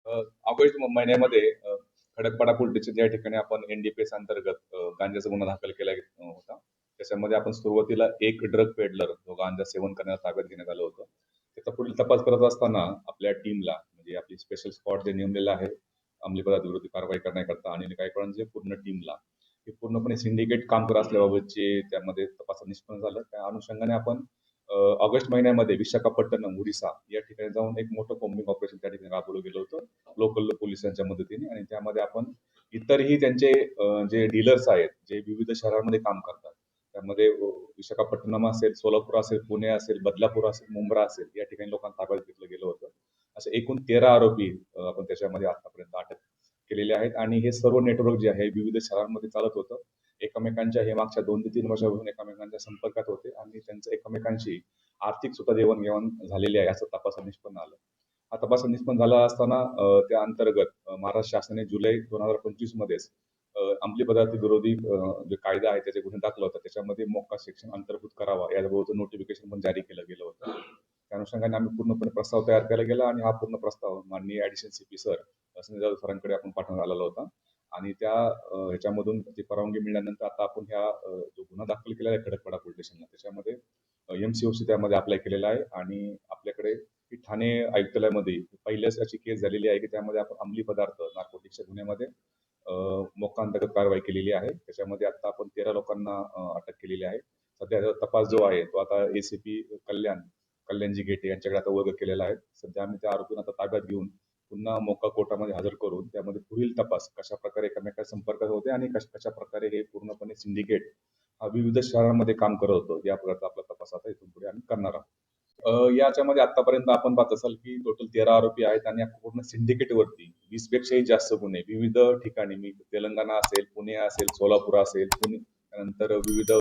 August महिन्यामध्ये Khadakpada police station या ठिकाणी आपण एनडीपीएस अंतर्गत गांजाचा गुन्हा दाखल केला होता. त्याच्यामध्ये आपण सुरुवातीला एक ड्रग पेडलर जो गांजा सेवन करण्यास ताब्यात घेण्यात आलं होतं. त्याचा पुढील तपास करत असताना आपल्या टीमला म्हणजे आपली स्पेशल स्क्वॉड जे नेमलेलं आहे अंमली पदार्थ विरोधी कारवाई करण्याकरता आणि गायकवाडांच्या पूर्ण टीमला हे पूर्णपणे सिंडिकेट काम करत असल्याबाबतचे त्यामध्ये तपासात निष्पन्न झालं. त्या अनुषंगाने आपण ऑगस्ट महिन्यामध्ये विशाखापट्टणम ओडिसा या ठिकाणी जाऊन एक मोठं कॉम्बिंग ऑपरेशन त्या ठिकाणी राबवलं गेलं होतं लोकल पोलिसांच्या मदतीने. आणि त्यामध्ये आपण इतरही त्यांचे जे डीलर्स आहेत जे विविध शहरांमध्ये काम करतात त्यामध्ये विशाखापट्टणम असेल, सोलापूर असेल, पुणे असेल, बदलापूर असेल, मुंब्रा असेल या ठिकाणी लोकांना ताब्यात घेतलं गेलं होतं. असे एकूण 13 आरोपी आपण त्याच्यामध्ये आतापर्यंत अटक केलेले आहेत. आणि हे सर्व नेटवर्क जे आहे विविध शहरांमध्ये चालत होतं. एकमेकांच्या हे मागच्या 2 ते 3 वर्षापासून एकमेकांच्या संपर्कात होते आणि त्यांचं एकमेकांशी आर्थिक सुद्धा देवाणघेवाण झालेली आहे असं तपासात निष्पन्न आलं. हा तपास निष्पन्न झाला असताना त्या अंतर्गत महाराष्ट्र शासनाने जुलै 2025 मध्येच अंमली पदार्थ विरोधी जे कायदा आहे त्याचे गुन्हे दाखल होता त्याच्यामध्ये मोक्का सेक्शन अंतर्भूत करावा याबाबत नोटिफिकेशन पण जारी केलं गेलं होतं. त्या अनुषंगाने आम्ही पूर्णपणे प्रस्ताव तयार केला गेला आणि हा पूर्ण प्रस्ताव माननीय additional CP sir Sanjay Jadhav सरांकडे आपण पाठवण्यात आलेला होता. आणि त्या ह्याच्यामधून ती परवानगी मिळाल्यानंतर आता आपण ह्या जो गुन्हा दाखल केलेला आहे खडकपाडा पोलीस स्टेशनला त्याच्यामध्ये एमसीओसी त्यामध्ये अप्लाय केलेला आहे. आणि आपल्याकडे ठाणे आयुक्तालयामध्ये पहिल्याच अशी केस झालेली आहे की त्यामध्ये आपण अंमली पदार्थ नार्कोटिक्सच्या गुन्ह्यामध्ये मोक्का अंतर्गत कारवाई केलेली आहे. त्याच्यामध्ये आता आपण 13 लोकांना अटक केलेली आहे. सध्या तपास जो आहे तो आता एसीपी कल्याणजी गेटे यांच्याकडे आता वर्ग केलेला आहे. सध्या आम्ही त्या आरोपींना आता ताब्यात घेऊन पुन्हा मोक्का कोर्टामध्ये हजर करून त्यामध्ये पुढील तपास कशा प्रकारे एकमेकांच्या संपर्कात होते आणि कशा प्रकारे हे पूर्णपणे सिंडिकेट विविध शहरांमध्ये काम करत होतं या प्रकारचा आपला तपास आता इथून पुढे आम्ही करणार आहोत. याच्यामध्ये आतापर्यंत आपण पाहत असाल की टोटल 13 आरोपी आहेत आणि पूर्ण सिंडिकेट वरती 20 पेक्षाही जास्त गुन्हे विविध ठिकाणी मी तेलंगणा असेल, पुणे असेल, सोलापूर असेल, पुणे त्यानंतर विविध